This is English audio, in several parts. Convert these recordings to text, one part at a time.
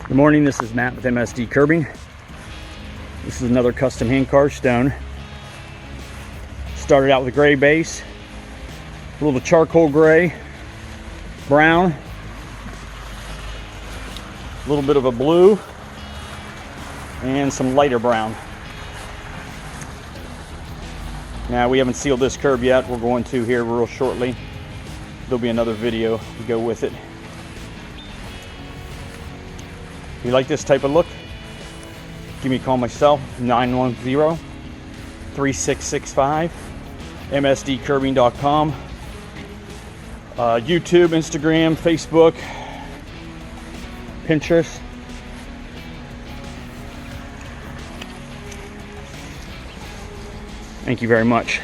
Good morning, this is Matt with MSD Curbing. This is another custom hand carved stone. Started out with a gray base, a little charcoal gray, brown, a little bit of a blue, and some lighter brown. Now we haven't sealed this curb yet. We're going to here real shortly. There'll be another video to go with it. If you like this type of look, give me a call myself, 910-3665, msdcurbing.com, YouTube, Instagram, Facebook, Pinterest. Thank you very much.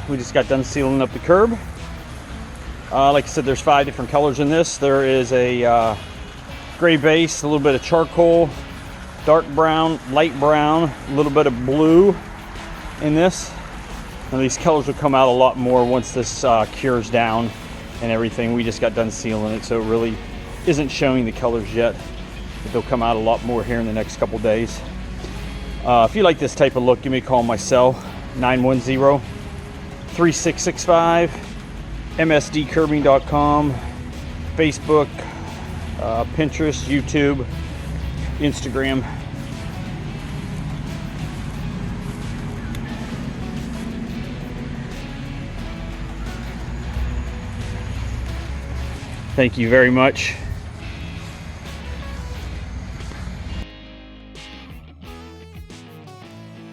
We just got done sealing up the curb. Like I said, there's 5 different colors in this. There is a gray base, a little bit of charcoal, dark brown, light brown, a little bit of blue in this. And these colors will come out a lot more once this cures down and everything. We just got done sealing it, so it really isn't showing the colors yet. But they'll come out a lot more here in the next couple days. If you like this type of look, give me a call on my cell, 910-3665, msdcurbing.com, Facebook, Pinterest, YouTube, Instagram. Thank you very much.